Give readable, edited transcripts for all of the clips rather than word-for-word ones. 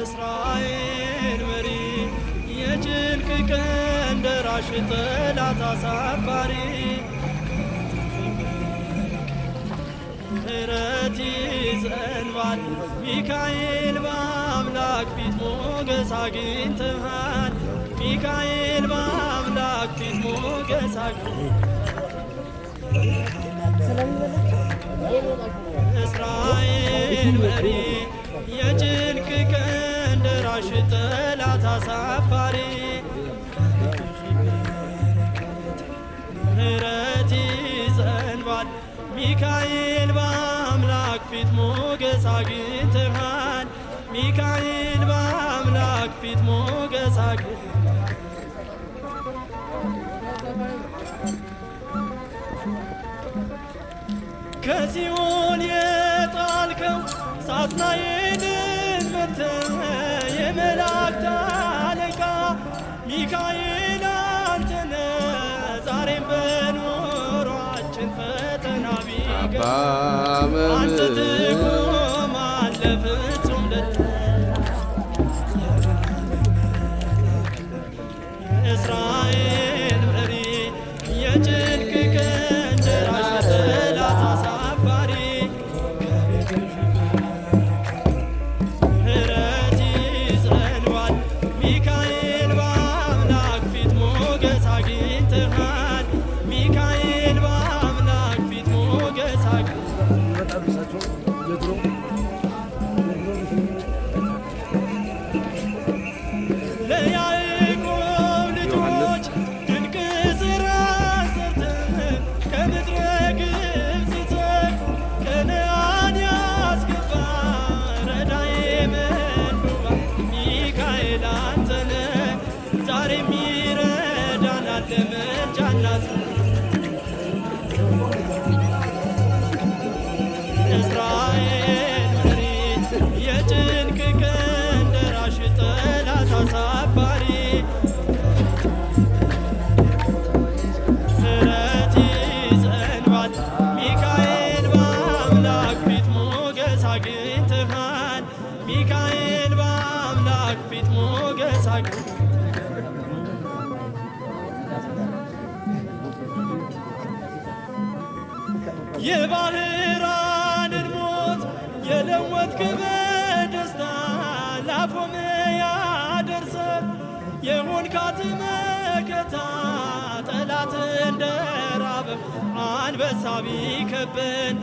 የእስራኤል መሪ የጭንቅ ቀን ደራሽ ጠላት አሳፋሪ ምሕረት ይዘንባል ሚካኤል በአምላክ ፊት ሞገስ አግኝተሃል። ሚካኤል በአምላክ ፊት ሞገስ እስራኤል መሪ የጭንቅ ቀን ደራሽ ጠላት አሳፋሪ ምሕረት ይዘንባል ሚካኤል በአምላክ ፊት ሞገስ አግኝተሃል። ሚካኤል በአምላክ ፊት ሞገስ ከሲኦል የጣልከው ሳጥናኤልን መትተህ የመላእክት አለቃ ሚካኤል አንተነህ ዛሬም በኑሯችን ፈተና ቢገባ አንተ ትቆማለህ ፍጹም እስራኤል መሪ የጭንቅ ቀን ደራሽ ጠላት አሳፋሪ ምሕረት ይዘንባል ሚካኤል በአምላክ ፊት ሞገስ አግኝተሃል። ሚካኤል በአምላክ ፊት ሞገስ ለያዕቆብ ልጆች ድንቅ ሥራ ሰርተህ ከምድረ ግብፅ ይዘህ ከነዓን ያስገባ ረዳኤ ምንዱባ ሚካኤል አንተነህ ዛሬም ይረዳናል ለምልጃና እስራኤል መሪ የጭንቅ ቀን ደራሽ ጠላት አሳፋሪ ምሕረት ይዘንባል ሚካኤል በአምላክ ፊት ሞገስ አግኝተሃል። ሚካኤል በአምላክ ፊት ሞገስ የባህራንን ሞት የለወጥክ በደስታ ላፎምያ ደርሰህ የሆንካት መከታ ጠላት እንደራበህ አንበሳ ቢከበን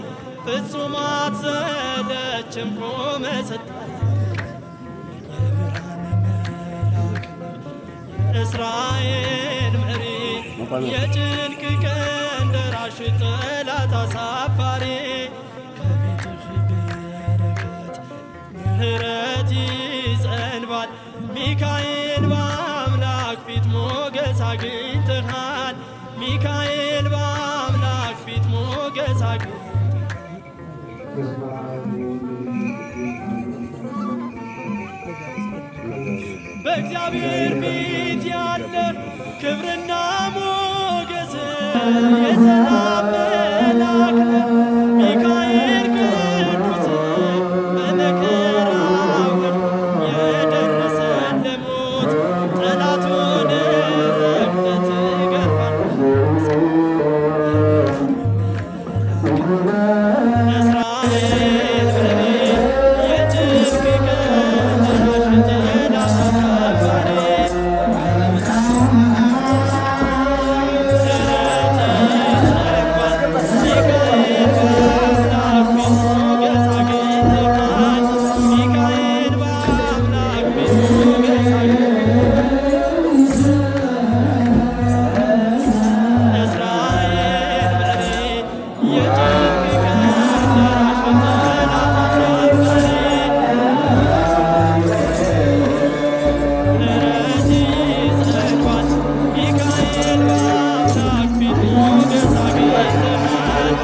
ፍጹም አትሰለችም ቆመህ እስራኤል መሪ የጭንቅ ቀን ደራሽ ጠላት አሳፋሪ ምሕረት ይዘንባል ሚካኤል በአምላክ ፊት ሞገስ አግኝተሃል። ሚካኤል በአምላክ ፊት ሞገስ በእግዚአብሔር ፊት ያለ ክብርና ሞገስ የሰላም መልአክ ነህ ሚካኤል ቅዱስ በመከራው የደረሰ ለሞት ጠላቱን ረግጠህ ትገርፋለህ። እስራኤል መሪ የጭንቅ ቀን ደራሽ ጠላት አሳፋሪ ሚካኤል በአምላክ ፊት ሞገስ አግኝተሃል።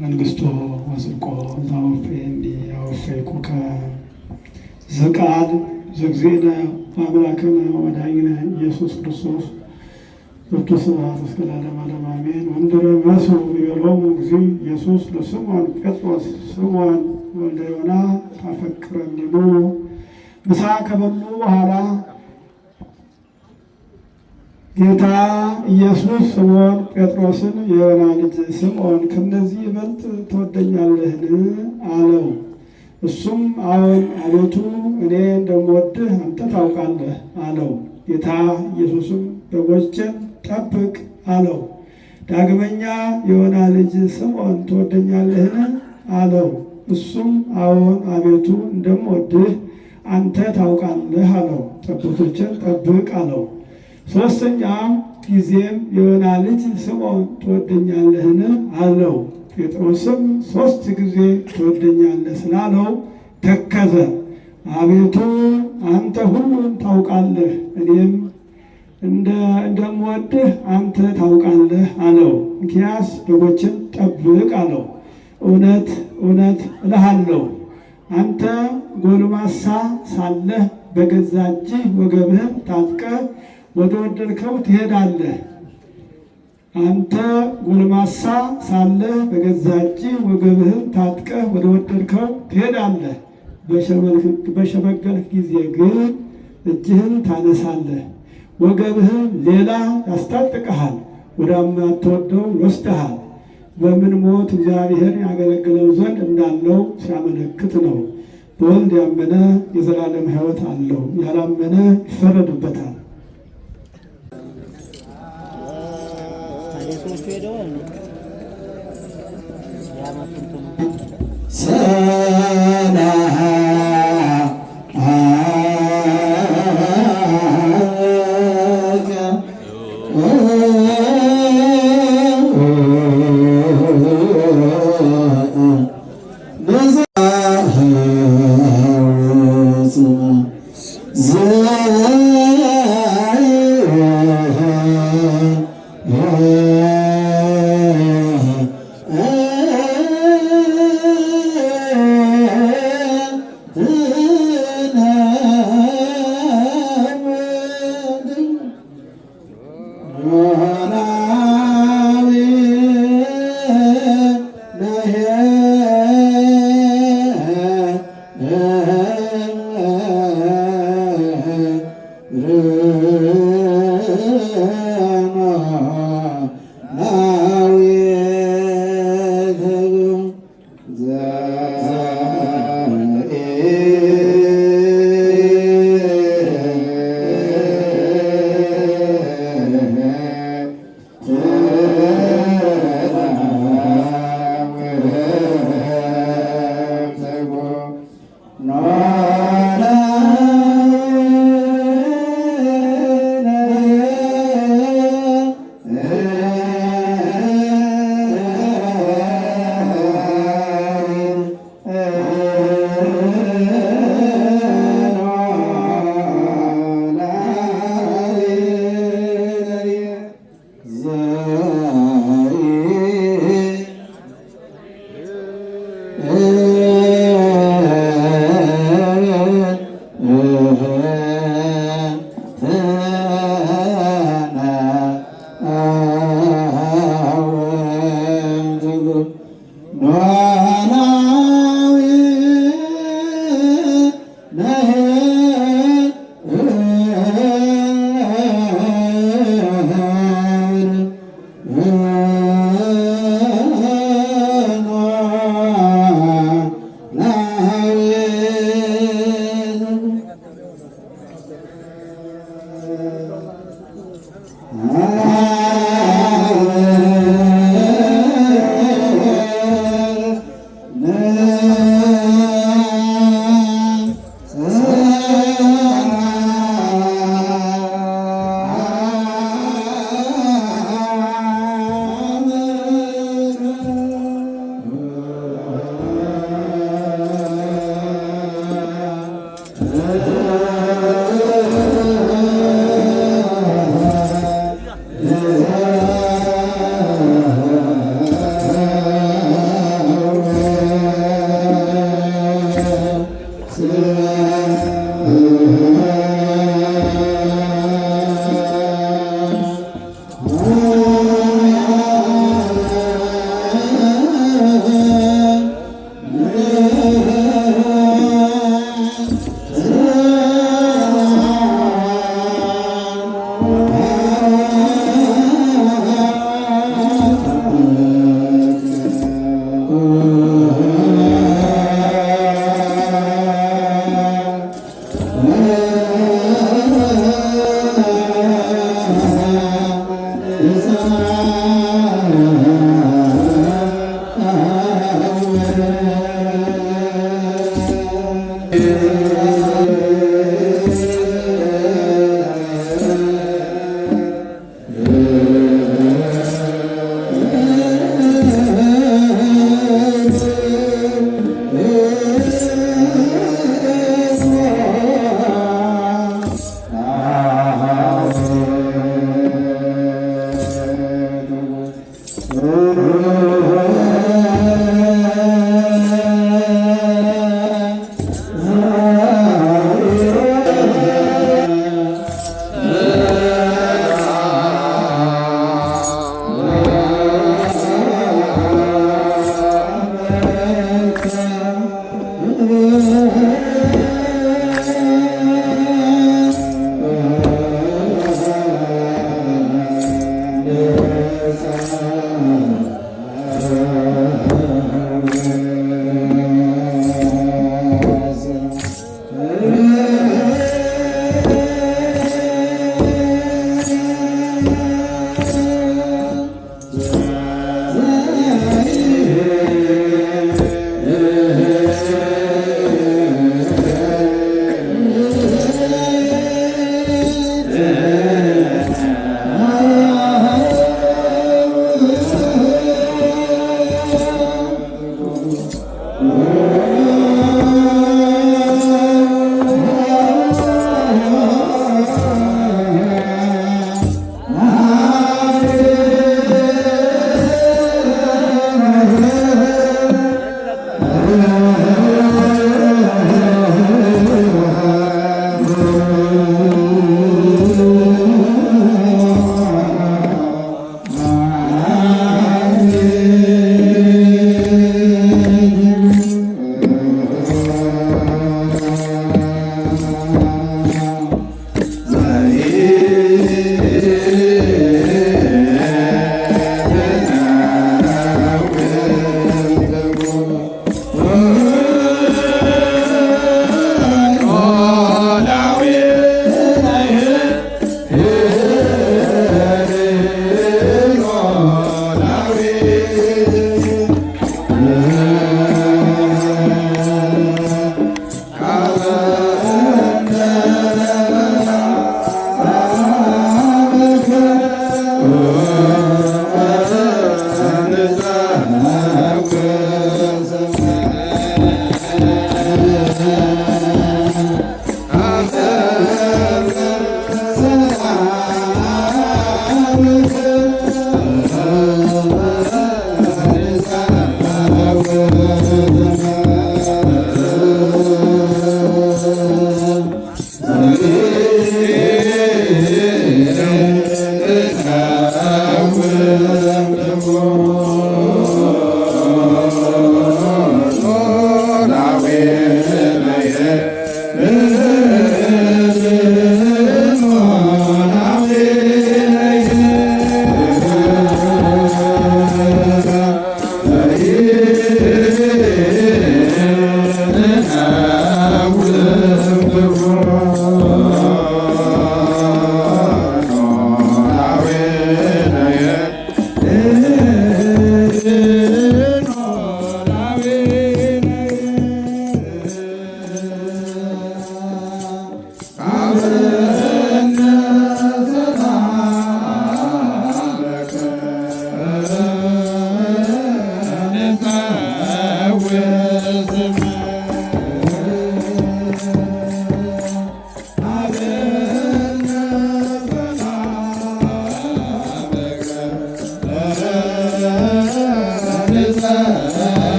መንግስቶ ወስቆ ዛወፌኒ ያወፌኩከ ዘቃል ዘእግዚእነ አምላክነ ወዳይነ ኢየሱስ ክርስቶስ ወቱ ስብሐት እስከ ለዓለመ ዓለም አሜን። ወንድረ መሱ ይቤሎሙ እግዚእ ኢየሱስ ለስምዖን ጴጥሮስ ስምዖን ወልደ ዮና ታፈቅረኒኑ። ምሳ ከበሉ በኋላ ጌታ ኢየሱስ ስምዖን ጴጥሮስን የዮና ልጅ ስምዖን ከነዚህ ይበልጥ ትወደኛለህን? አለው። እሱም አዎን አቤቱ እኔ እንደምወድህ አንተ ታውቃለህ አለው። ጌታ ኢየሱስም በጎቼን ጠብቅ አለው። ዳግመኛ የዮና ልጅ ስምዖን ትወደኛለህን? አለው። እሱም አዎን አቤቱ እንደምወድህ አንተ ታውቃለህ አለው። ጠቦቶችን ጠብቅ አለው። ሦስተኛ ጊዜም የዮና ልጅ ስምዖን ትወደኛለህን? አለው። ጴጥሮስም 3 ጊዜ ትወደኛለህ ስላለው ተከዘ። አቤቱ አንተ ሁሉን ታውቃለህ፣ እኔም እንደምወድህ አንተ ታውቃለህ አለው። እንኪያስ በጎችን ጠብቅ አለው። እውነት እውነት እልሃለሁ አንተ ጎልማሳ ሳለህ በገዛ እጅህ ወገብህን ታጥቀህ ወደ ወደድከው ትሄዳለህ። አንተ ጎልማሳ ሳለህ በገዛ እጅህ ወገብህን ታጥቀህ ወደ ወደድከው ትሄዳለህ። በሸመገልህ ጊዜ ግን እጅህን ታነሳለህ፣ ወገብህን ሌላ ያስታጥቀሃል። ወደማትወደው ይወስድሃል። በምን ሞት እግዚአብሔር ያገለግለው ዘንድ እንዳለው ሲያመለክት ነው። በወልድ ያመነ የዘላለም ሕይወት አለው፣ ያላመነ ይፈረድበታል።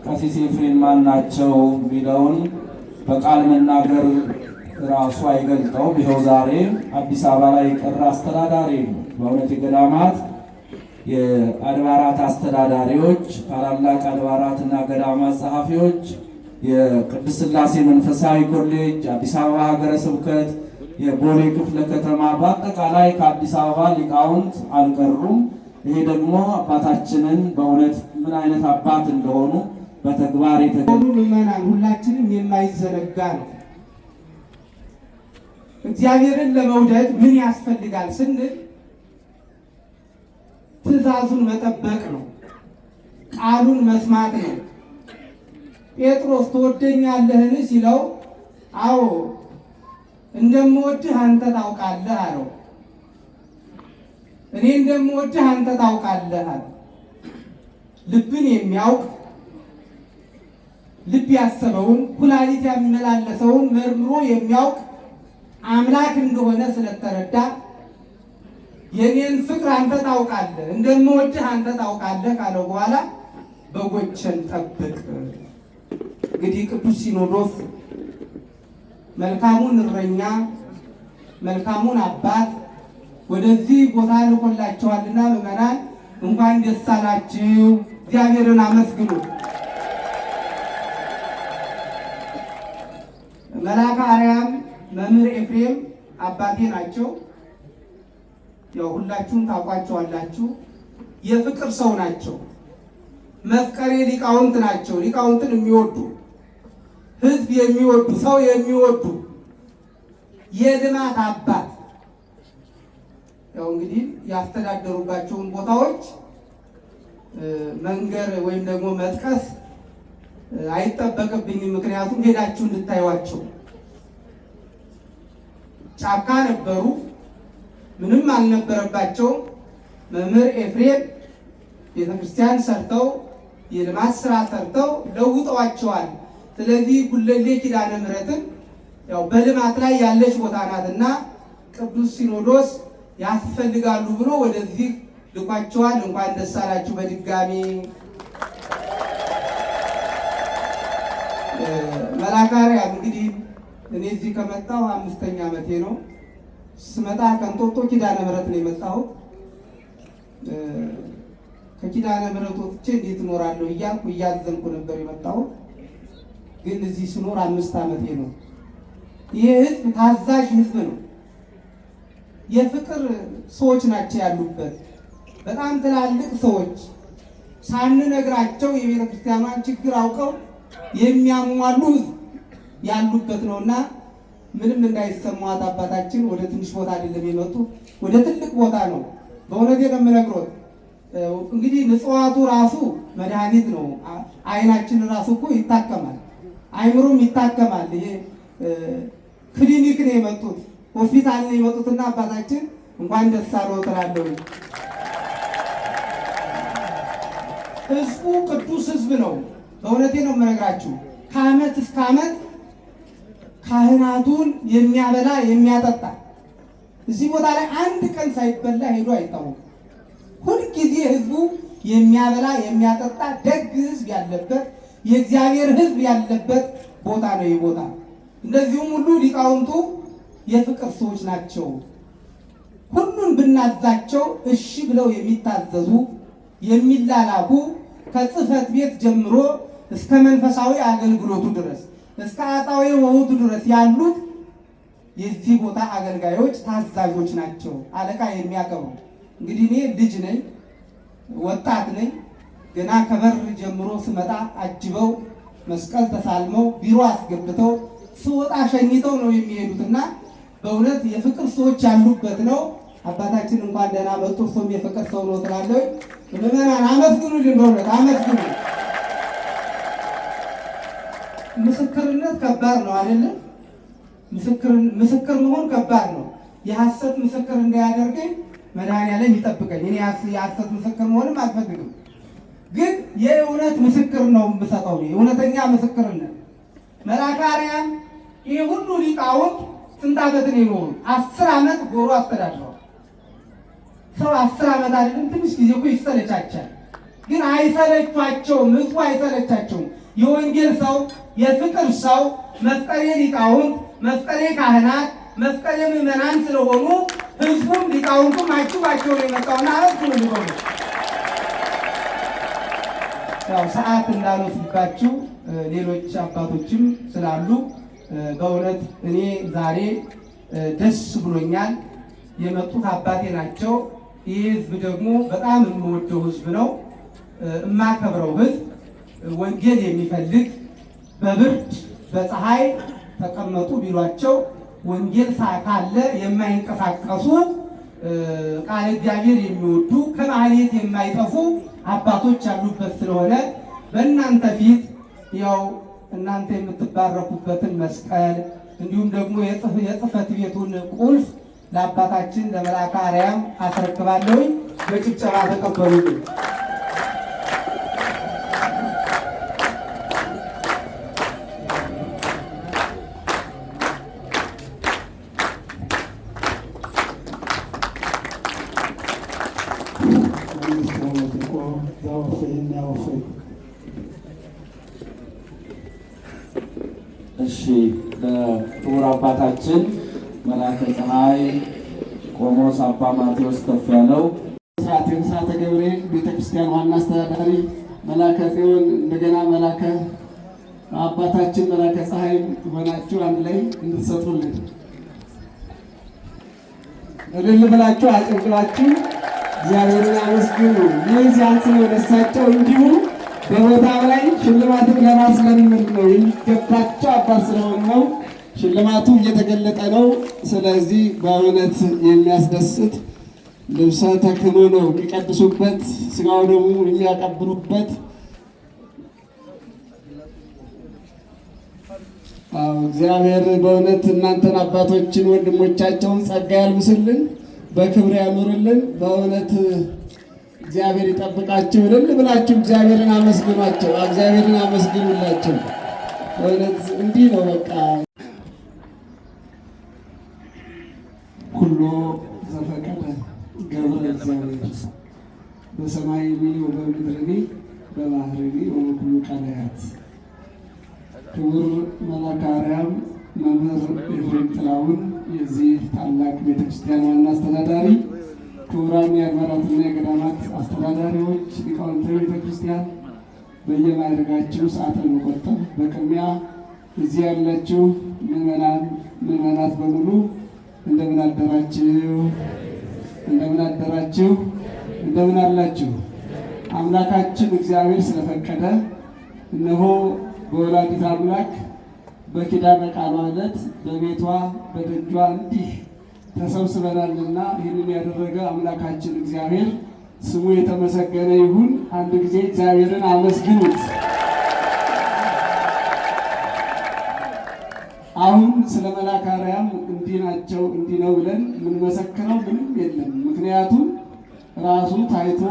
ቀሲስ ኤፍሬም ማን ናቸው የሚለውን በቃል መናገር ራሱ አይገልጠውም። ይኸው ዛሬ አዲስ አበባ ላይ የቀረ አስተዳዳሪ ነው። በእውነት የገዳማት የአድባራት አስተዳዳሪዎች፣ ታላላቅ አድባራትና ገዳማት ጸሐፊዎች፣ የቅድስት ሥላሴ መንፈሳዊ ኮሌጅ፣ አዲስ አበባ ሀገረ ስብከት፣ የቦሌ ክፍለ ከተማ፣ በአጠቃላይ ከአዲስ አበባ ሊቃውንት አልቀሩም። ይሄ ደግሞ አባታችንን በእውነት ምን አይነት አባት እንደሆኑ በተግባር የተገኙ ምዕመናን ሁላችንም የማይዘነጋ ነው። እግዚአብሔርን ለመውደድ ምን ያስፈልጋል ስንል ትእዛዙን መጠበቅ ነው፣ ቃሉን መስማት ነው። ጴጥሮስ ትወደኛለህን ሲለው አዎ እንደምወድህ አንተ ታውቃለህ አለው። እኔ እንደምወድህ አንተ ታውቃለህ አለ። ልብን የሚያውቅ ልብ ያሰበውን ኩላሊት የሚመላለሰውን መርምሮ የሚያውቅ አምላክ እንደሆነ ስለተረዳ የኔን ፍቅር አንተ ታውቃለህ፣ እንደምወድህ አንተ ታውቃለህ ካለው በኋላ በጎችን ጠብቅ። እንግዲህ ቅዱስ ሲኖዶስ መልካሙን እረኛ መልካሙን አባት ወደዚህ ቦታ ልኮላችኋልና ምዕመናን እንኳን ደስ አላችሁ፣ እግዚአብሔርን አመስግኑ። መልአከ አርያም መምህር ኤፍሬም አባቴ ናቸው። ያው ሁላችሁም ታውቋቸዋላችሁ። የፍቅር ሰው ናቸው። መፍቀሬ ሊቃውንት ናቸው። ሊቃውንትን የሚወዱ ሕዝብ የሚወዱ ሰው የሚወዱ የልማት አባት። ያው እንግዲህ ያስተዳደሩባቸውን ቦታዎች መንገር ወይም ደግሞ መጥቀስ አይጠበቅብኝም። ምክንያቱም ሄዳችሁ እንድታዩዋቸው። ጫካ ነበሩ፣ ምንም አልነበረባቸውም። መምህር ኤፍሬም ቤተክርስቲያን ሰርተው የልማት ስራ ሰርተው ለውጠዋቸዋል። ስለዚህ ጉለሌ ኪዳነ ምሕረትን ያው በልማት ላይ ያለች ቦታ ናትና ቅዱስ ሲኖዶስ ያስፈልጋሉ ብሎ ወደዚህ ልኳቸዋል። እንኳን ደስ አላችሁ በድጋሚ። መልአከ አርያም እንግዲህ እኔ እዚህ ከመጣሁ 5ኛ ዓመቴ ነው። ስመጣ ከእንጦጦ ኪዳነ ምሕረት ነው የመጣሁት። ከኪዳነ ምሕረት ወጥቼ እንዴት እኖራለሁ እያልኩ እያዘንኩ ነበር የመጣሁት። ግን እዚህ ስኖር 5 ዓመቴ ነው። ይህ ህዝብ ታዛዥ ህዝብ ነው። የፍቅር ሰዎች ናቸው ያሉበት። በጣም ትላልቅ ሰዎች ሳንነግራቸው የቤተ ክርስቲያኗን ችግር አውቀው የሚያሟሉ ህዝብ ያሉበት ነውና ምንም እንዳይሰማት አባታችን ወደ ትንሽ ቦታ አይደለም የመጡ ወደ ትልቅ ቦታ ነው። በእውነቴ ነው የምነግሮት። እንግዲህ ንጽዋቱ ራሱ መድኃኒት ነው። አይናችን ራሱ እኮ ይታከማል፣ አይምሮም ይታከማል። ይሄ ክሊኒክ ነው የመጡት፣ ሆስፒታል ነው የመጡትና አባታችን እንኳን ደስ አለው ትላለሁ። ህዝቡ ቅዱስ ህዝብ ነው። በእውነቴ ነው የምነግራችሁ። ከዓመት እስከ ዓመት ካህናቱን የሚያበላ የሚያጠጣ እዚህ ቦታ ላይ አንድ ቀን ሳይበላ ሄዶ አይታወቅም። ሁልጊዜ ህዝቡ የሚያበላ የሚያጠጣ ደግ ህዝብ ያለበት የእግዚአብሔር ህዝብ ያለበት ቦታ ነው ይህ ቦታ። እንደዚሁም ሁሉ ሊቃውንቱ የፍቅር ሰዎች ናቸው። ሁሉን ብናዛቸው እሺ ብለው የሚታዘዙ የሚላላኩ ከጽሕፈት ቤት ጀምሮ እስከ መንፈሳዊ አገልግሎቱ ድረስ እስከ አጣዊ ወውቱ ድረስ ያሉት የዚህ ቦታ አገልጋዮች ታዛዦች ናቸው። አለቃ የሚያከብሩ እንግዲህ እኔ ልጅ ነኝ፣ ወጣት ነኝ። ገና ከበር ጀምሮ ስመጣ አጅበው መስቀል ተሳልመው ቢሮ አስገብተው ስወጣ ሸኝተው ነው የሚሄዱትና በእውነት የፍቅር ሰዎች ያሉበት ነው። አባታችን እንኳን ደህና መጡ፣ እሱም የፍቅር ሰው ነው ትላለሁ። ምዕመናን አመስግኑልን፣ በእውነት አመስግኑ። ምስክርነት ከባድ ነው አይደለም? ምስክር መሆን ከባድ ነው። የሐሰት ምስክር እንዳያደርገኝ መድኃኒዓለም ይጠብቀኝ። እኔ የሐሰት ምስክር መሆንም አልፈልግም፣ ግን የእውነት ምስክር ነው የምሰጠው። እውነተኛ ምስክርነት መልአከ አርያም ይህ ሁሉ ሊቃውንት ስንት ዓመት ነው የኖሩት? 10 ዓመት ጎሮ አስተዳድረዋል። ሰው 10 ዓመት አይደለም ትንሽ ጊዜ እኮ ይሰለቻቻል፣ ግን አይሰለቻቸውም። ህዝቡ አይሰለቻቸውም። የወንጌል ሰው የፍቅር ሰው መፍቀሬ ሊቃውንት መፍቀሬ ካህናት መፍቀሬ ምዕመናን ስለሆኑ ህዝቡም ሊቃውንቱም አጭባቸው ነው የመጣውና አረፍ ነው። ያው ሰዓት እንዳልወስድባችሁ ሌሎች አባቶችም ስላሉ በእውነት እኔ ዛሬ ደስ ብሎኛል። የመጡት አባቴ ናቸው። ይህ ህዝብ ደግሞ በጣም የምወደው ህዝብ ነው፣ የማከብረው ህዝብ፣ ወንጌል የሚፈልግ በብርድ በፀሐይ ተቀመጡ ቢሏቸው ወንጌል ካለ የማይንቀሳቀሱ ቃለ እግዚአብሔር የሚወዱ ከማህሌት የማይጠፉ አባቶች ያሉበት ስለሆነ በእናንተ ፊት ያው እናንተ የምትባረኩበትን መስቀል እንዲሁም ደግሞ የጽሕፈት ቤቱን ቁልፍ ለአባታችን ለመልአከ አርያም አስረክባለሁ። በጭብጨባ ተቀበሉልኝ። እሺ፣ ለክቡር አባታችን መልአከ ፀሐይ ቆሞስ አባ ማቴዎስ ከፍያለው የምስራተ ገብርኤል ቤተክርስቲያን ዋና አስተዳዳሪ መልአከ ጽዮን እንደገና መልአከ አባታችን መልአከ ፀሐይ ሆናችሁ አንድ ላይ እንድትሰጡልን እልል ብላችሁ አጨብጭባችሁ እግዚአብሔርን አመስግኑ። ይህ ሲያንስ ነው ደሳቸው እንዲሁ በቦታው ላይ ሽልማትን ለማስለመድ ነው የሚገባቸው አባት ስለሆኑ ነው። ሽልማቱ እየተገለጠ ነው። ስለዚህ በእውነት የሚያስደስት ልብሰ ተክህኖ ነው የሚቀድሱበት፣ ስጋው ደግሞ የሚያቀብሉበት። እግዚአብሔር በእውነት እናንተን አባቶችን ወንድሞቻቸውን ጸጋ ያልብስልን፣ በክብር ያኑርልን። በእውነት እግዚአብሔር ይጠብቃቸው። እልል ብላችሁ እግዚአብሔርን አመስግኗቸው፣ እግዚአብሔርን አመስግኑላቸው። በእውነት እንዲህ ነው በቃ ኩሎ ዘፈቀደ ገብረ እግዚአብሔር በሰማይኒ ወበምድርኒ በባህርኒ ወበኩሉ ቃላያት። ክቡር መልአከ አርያም መምህር ኤፍሬም ጥላሁን የዚህ ታላቅ ቤተክርስቲያን ዋና አስተዳዳሪ፣ ክቡራን የአድባራትና የገዳማት አስተዳዳሪዎች፣ ሊቃውንተ ቤተ ክርስቲያን በየማዕረጋችሁ ሰዓት ለመቆጠብ በቅድሚያ እዚህ ያላችሁ ምዕመናት በሙሉ እንደምን አደራችሁ? እንደምን አደራችሁ? እንደምን አላችሁ? አምላካችን እግዚአብሔር ስለፈቀደ እነሆ በወላዲተ አምላክ በኪዳነ ቃሏ ዕለት በቤቷ በደጇ እንዲህ ተሰብስበናልና ይህንን ያደረገ አምላካችን እግዚአብሔር ስሙ የተመሰገነ ይሁን። አንድ ጊዜ እግዚአብሔርን አመስግኑት። አሁን ስለ መልአከ አርያም እንዲህ ናቸው እንዲህ ነው ብለን የምንመሰክረው ምንም የለም። ምክንያቱም ራሱ ታይቶ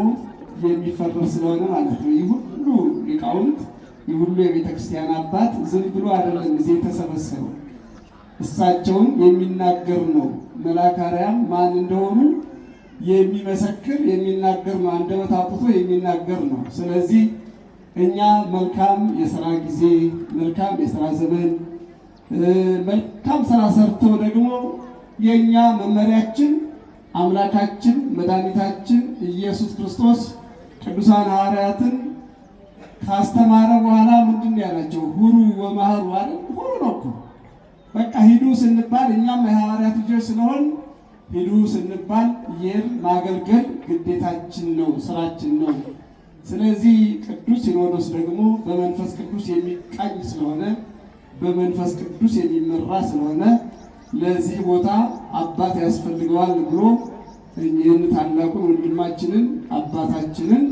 የሚፈረስ ስለሆነ ማለት ነው። ይህ ሁሉ ሊቃውንት፣ ይህ ሁሉ የቤተ ክርስቲያን አባት ዝም ብሎ አይደለም እዚህ የተሰበሰበው፣ እሳቸውን የሚናገር ነው። መልአከ አርያም ማን እንደሆኑ የሚመሰክር የሚናገር ነው። አንደበት አውጥቶ የሚናገር ነው። ስለዚህ እኛ መልካም የሥራ ጊዜ፣ መልካም የሥራ ዘመን፣ መልካም ስራ ሰርቶ ደግሞ የኛ መመሪያችን አምላካችን መድኃኒታችን ኢየሱስ ክርስቶስ ቅዱሳን ሐዋርያትን ካስተማረ በኋላ ምንድን ያላቸው? ሁሩ ወማህሩ አለ። ሁሩ ነው እኮ በቃ ሂዱ ስንባል እኛም የሐዋርያት ልጆች ስለሆን ሂዱ ስንባል ይህን ማገልገል ግዴታችን ነው፣ ስራችን ነው። ስለዚህ ቅዱስ ሲኖዶስ ደግሞ በመንፈስ ቅዱስ የሚቃኝ ስለሆነ በመንፈስ ቅዱስ የሚመራ ስለሆነ ለዚህ ቦታ አባት ያስፈልገዋል ብሎ ይህን ታላቁን ወንድማችንን አባታችንን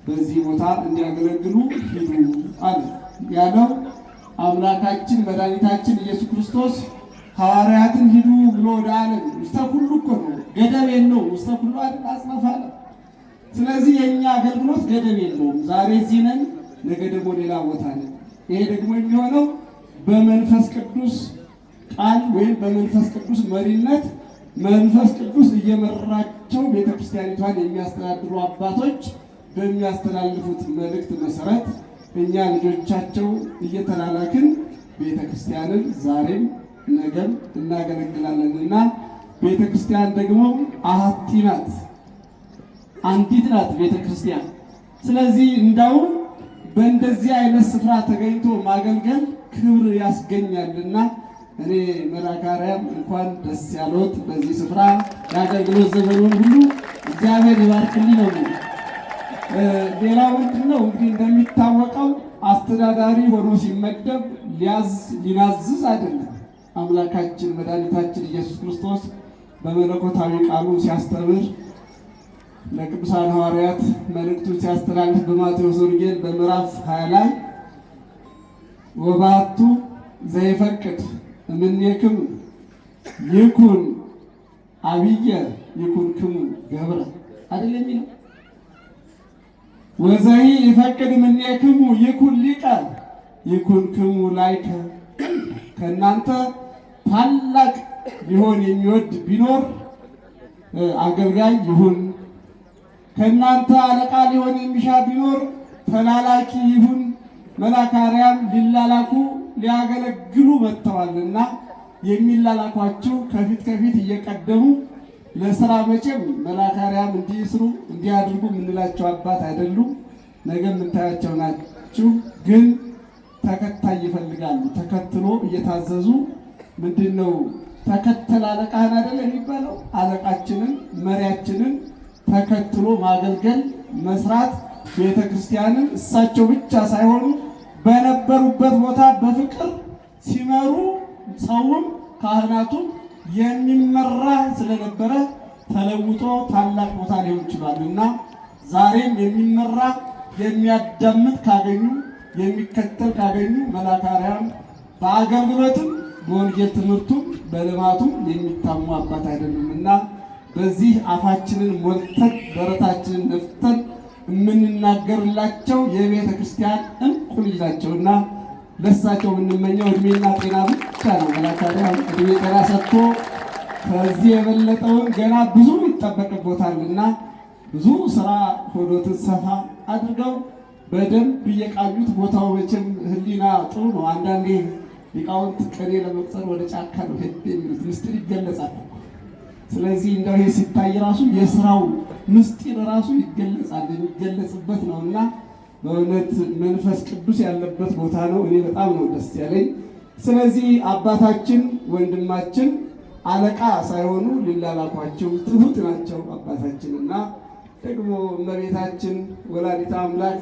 በዚህ ቦታ እንዲያገለግሉ ሂዱ አለ። ያለው አምላካችን መድኃኒታችን ኢየሱስ ክርስቶስ ሐዋርያትን ሂዱ ብሎ ወደ ዓለም ውስተ ሁሉ እኮ ነው፣ ገደብ የለውም። ውስተ ሁሉ አጽናፈ ዓለም። ስለዚህ የእኛ አገልግሎት ገደብ የለውም። ዛሬ እዚህ ነን፣ ነገ ደግሞ ሌላ ቦታ ነን። ይሄ ደግሞ የሚሆነው በመንፈስ ቅዱስ ቃል ወይም በመንፈስ ቅዱስ መሪነት መንፈስ ቅዱስ እየመራቸው ቤተክርስቲያኒቷን የሚያስተዳድሩ አባቶች በሚያስተላልፉት መልእክት መሰረት እኛ ልጆቻቸው እየተላላክን ቤተክርስቲያንን ዛሬም ነገም እናገለግላለንና ቤተክርስቲያን ደግሞ አሐቲ ናት፣ አንዲት ናት ቤተክርስቲያን። ስለዚህ እንዳውም በእንደዚህ አይነት ስፍራ ተገኝቶ ማገልገል ክብር ያስገኛልና እኔ መልአከ አርያም እንኳን ደስ ያለዎት። በዚህ ስፍራ የአገልግሎት ዘመኑን ሁሉ እግዚአብሔር ይባርክልኝ ነው። ሌላው ምንድን ነው እንግዲህ እንደሚታወቀው አስተዳዳሪ ሆኖ ሲመደብ ሊናዝዝ አይደለም። አምላካችን መድኃኒታችን ኢየሱስ ክርስቶስ በመለኮታዊ ቃሉ ሲያስተምር ለቅዱሳን ሐዋርያት መልእክቱን ሲያስተላልፍ በማቴዎስ ወንጌል በምዕራፍ 20 ላይ ወባቱ ዘይፈቅድ እምኔክሙ ይኩን አብየ ይኩንክሙ ገብረ አይደለም የሚለው። ወዘይ ይፈቅድ እምኔክሙ ይኩን ሊቀ ይኩንክሙ ላይከ። ከእናንተ ታላቅ ሊሆን የሚወድ ቢኖር አገልጋይ ይሁን፣ ከእናንተ አለቃ ሊሆን የሚሻ ቢኖር ተላላኪ ይሁን። መልአከ አርያም ሊላላኩ ሊያገለግሉ መጥተዋልና የሚላላኳቸው ከፊት ከፊት እየቀደሙ ለስራ መቼም መልአከ አርያም እንዲስሩ እንዲያድርጉ የምንላቸው አባት አይደሉም። ነገ የምታያቸው ናችሁ። ግን ተከታይ ይፈልጋሉ። ተከትሎ እየታዘዙ ምንድነው ተከተል አለቃህን አይደል የሚባለው? አለቃችንን መሪያችንን ተከትሎ ማገልገል መስራት ቤተ ክርስቲያንን እሳቸው ብቻ ሳይሆኑ በነበሩበት ቦታ በፍቅር ሲመሩ ሰውም ካህናቱም የሚመራ ስለነበረ ተለውጦ ታላቅ ቦታ ሊሆን ይችላል እና ዛሬም የሚመራ የሚያዳምጥ ካገኙ የሚከተል ካገኙ መልአከ አርያም በአገልግሎትም በወንጌል ትምህርቱም በልማቱም የሚታሙ አባት አይደሉም እና በዚህ አፋችንን ሞልተን ደረታችንን ነፍተን የምንናገርላቸው የቤተ ክርስቲያን እንቁ ልጅ ናቸውና ለሳቸው የምንመኘው እድሜና ጤና ብቻ ነው። መልአከ አርያም እድሜ ጤና ሰጥቶ ከዚህ የበለጠውን ገና ብዙ ይጠበቅቦታልና ብዙ ስራ ሆዶትን ሰፋ አድርገው በደንብ እየቃኙት ቦታው መቼም ሕሊና ጥሩ ነው። አንዳንዴ ሊቃውንት ቅኔ ለመቁጠር ወደ ጫካ ነው ሄድ የሚሉት ምስጢር ይገለጻል። ስለዚህ እንደው ይሄ ሲታይ ራሱ የስራው ምስጢር ራሱ ይገለጻል የሚገለጽበት ነውና በእውነት መንፈስ ቅዱስ ያለበት ቦታ ነው። እኔ በጣም ነው ደስ ያለኝ። ስለዚህ አባታችን ወንድማችን አለቃ ሳይሆኑ ሊላላኳቸው ትሁት ናቸው አባታችንና ደግሞ እመቤታችን ወላዲተ አምላክ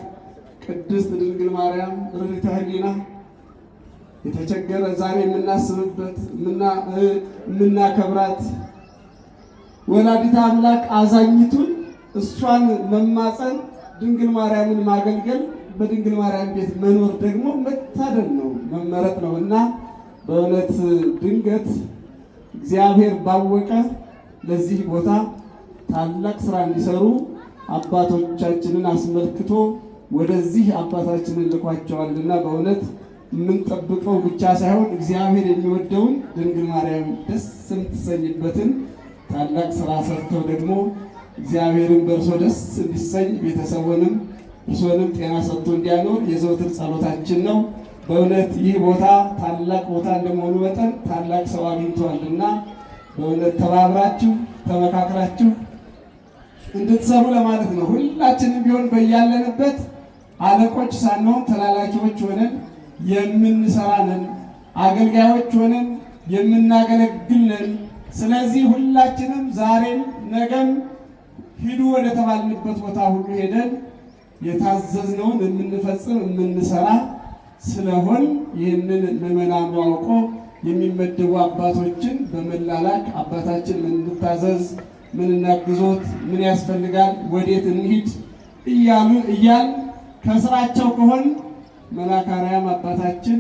ቅድስት ድንግል ማርያም ርኅራኄ ሕሊና የተቸገረ ዛሬ የምናስብበት የምናከብራት ወላዲተ አምላክ አዛኝቱን እሷን መማፀን ድንግል ማርያምን ማገልገል በድንግል ማርያም ቤት መኖር ደግሞ መታደል ነው መመረጥ ነው እና በእውነት ድንገት እግዚአብሔር ባወቀ ለዚህ ቦታ ታላቅ ስራ እንዲሰሩ አባቶቻችንን አስመልክቶ ወደዚህ አባታችንን ልኳቸዋልና በእውነት የምንጠብቀው ብቻ ሳይሆን እግዚአብሔር የሚወደውን ድንግል ማርያም ደስ የምትሰኝበትን ታላቅ ስራ ሰርተው ደግሞ እግዚአብሔርን በእርሶ ደስ እንዲሰኝ ቤተሰቡንም እርሶንም ጤና ሰጥቶ እንዲያኖር የዘወትር ጸሎታችን ነው። በእውነት ይህ ቦታ ታላቅ ቦታ እንደመሆኑ መጠን ታላቅ ሰው አግኝተዋልና በእውነት ተባብራችሁ ተመካክራችሁ እንድትሰሩ ለማለት ነው። ሁላችንም ቢሆን በያለንበት አለቆች ሳንሆን ተላላኪዎች ሆነን የምንሰራ ነን፣ አገልጋዮች ሆነን የምናገለግል ነን። ስለዚህ ሁላችንም ዛሬም ነገም ሂዱ ወደ ተባልንበት ቦታ ሁሉ ሄደን የታዘዝነውን የምንፈጽም የምንሰራ ስለሆን ይህንን ምዕመናኑ አውቆ የሚመደቡ አባቶችን በመላላክ አባታችን ምን እንታዘዝ፣ ምን እናግዞት፣ ምን ያስፈልጋል፣ ወዴት እንሂድ እያል ከስራቸው ከሆን መልአከ አርያም አባታችን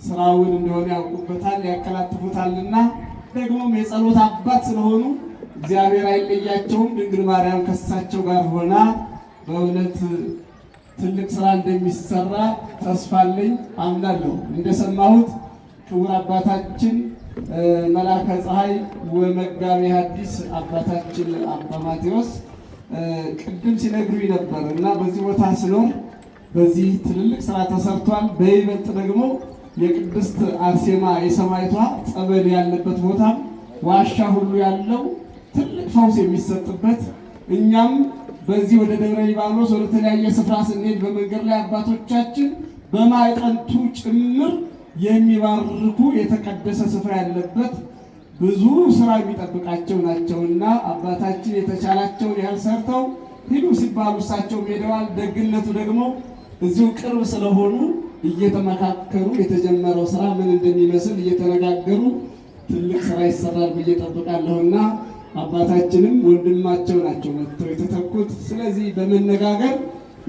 ስራውን እንደሆነ ያውቁበታል፣ ያቀላጥፉታልና ደግሞም የጸሎት አባት ስለሆኑ እግዚአብሔር አይለያቸውም። ድንግል ማርያም ከሳቸው ጋር ሆና በእውነት ትልቅ ስራ እንደሚሰራ ተስፋ አለኝ፣ አምናለሁ። እንደሰማሁት ክቡር አባታችን መልአከ ፀሐይ ወመጋቤ ሐዲስ አባታችን አባ ማቴዎስ ቅድም ሲነግሩኝ ነበር እና በዚህ ቦታ ስኖር በዚህ ትልልቅ ስራ ተሰርቷል። በይበልጥ ደግሞ የቅድስት አርሴማ የሰማዕቷ ጸበል ያለበት ቦታ ዋሻ ሁሉ ያለው ትልቅ ፈውስ የሚሰጥበት እኛም በዚህ ወደ ደብረ ሊባኖስ ወደ ተለያየ ስፍራ ስንሄድ በመንገድ ላይ አባቶቻችን በማዕጠንቱ ጭምር የሚባርኩ የተቀደሰ ስፍራ ያለበት ብዙ ስራ የሚጠብቃቸው ናቸውና አባታችን የተቻላቸውን ያህል ሰርተው ሂዱ ሲባሉ እሳቸው ሄደዋል። ደግነቱ ደግሞ እዚሁ ቅርብ ስለሆኑ እየተመካከሩ የተጀመረው ስራ ምን እንደሚመስል እየተነጋገሩ ትልቅ ስራ ይሰራል ብዬ እጠብቃለሁና አባታችንም ወንድማቸው ናቸው መጥተው የተተኩት። ስለዚህ በመነጋገር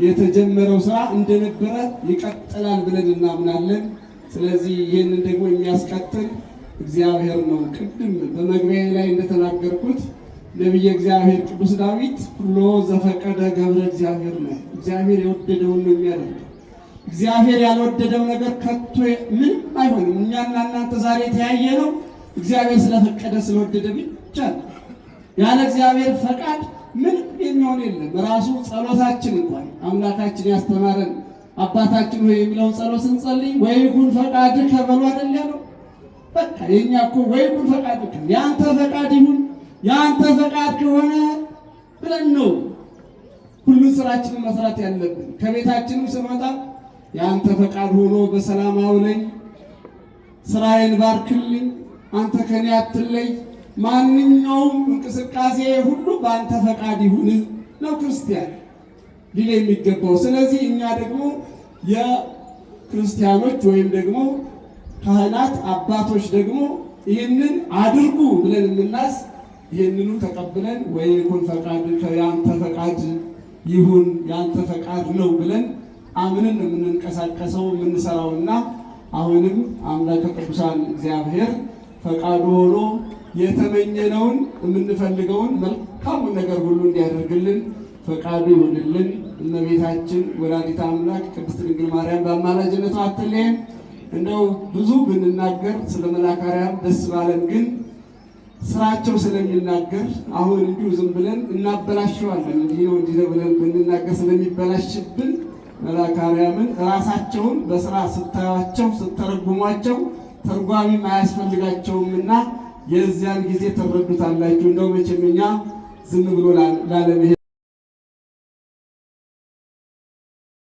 የተጀመረው ስራ እንደነበረ ይቀጥላል ብለን እናምናለን። ስለዚህ ይህንን ደግሞ የሚያስቀጥል እግዚአብሔር ነው። ቅድም በመግቢያ ላይ እንደተናገርኩት ነቢየ እግዚአብሔር ቅዱስ ዳዊት ሁሎ ዘፈቀደ ገብረ እግዚአብሔር ነው። እግዚአብሔር የወደደውን ነው የሚያደርገው። እግዚአብሔር ያልወደደው ነገር ከቶ ምንም አይሆንም። እኛና እናንተ ዛሬ የተያየ ነው እግዚአብሔር ስለፈቀደ ስለወደደ ብቻ ነው። ያለ እግዚአብሔር ፈቃድ ምንም የሚሆን የለም። ራሱ ጸሎታችን እንኳን አምላካችን ያስተማረን አባታችን ሆይ የሚለውን ጸሎት ስንጸልይ ወይኩን ፈቃድከ በሉ አይደል ያለው። በቃ የኛ እኮ ወይኩን ፈቃድከ ያንተ ፈቃድ ይሁን፣ ያንተ ፈቃድ ከሆነ ብለን ነው ሁሉ ስራችንን መስራት ያለብን። ከቤታችንም ስንወጣ ያንተ ፈቃድ ሆኖ በሰላም አውለኝ፣ ስራዬን ባርክልኝ፣ አንተ ከኔ አትለይ፣ ማንኛውም እንቅስቃሴ ሁሉ በአንተ ፈቃድ ይሁን ነው ክርስቲያን ሊል የሚገባው። ስለዚህ እኛ ደግሞ የክርስቲያኖች ወይም ደግሞ ካህናት አባቶች ደግሞ ይህንን አድርጉ ብለን የምናስ ይህንኑ ተቀብለን ወይኩን ፈቃድከ ያንተ ፈቃድ ይሁን ያንተ ፈቃድ ነው ብለን አምነን ነው የምንንቀሳቀሰው የምንሰራውና አሁንም አምላከ ቅዱሳን እግዚአብሔር ፈቃዱ ሆኖ የተመኘነውን የምንፈልገውን መልካሙን ነገር ሁሉ እንዲያደርግልን ፈቃዱ ይሁንልን። እመቤታችን ወላዲተ አምላክ ቅድስት ድንግል ማርያም በአማላጅነቷ አትለየን። እንደው ብዙ ብንናገር ስለ መልአከ አርያም ደስ ባለን፣ ግን ስራቸው ስለሚናገር አሁን እንዲሁ ዝም ብለን እናበላሸዋለን። እንዲህ ነው እንዲህ ነው ብለን ብንናገር ስለሚበላሽብን መልአከ አርያምን ራሳቸውን በስራ ስታዩቸው ስተረጉሟቸው ተርጓሚም አያስፈልጋቸውምና የዚያን ጊዜ ተረዱታላችሁ። እንደው መቼም እኛ ዝም ብሎ ላለመሄድ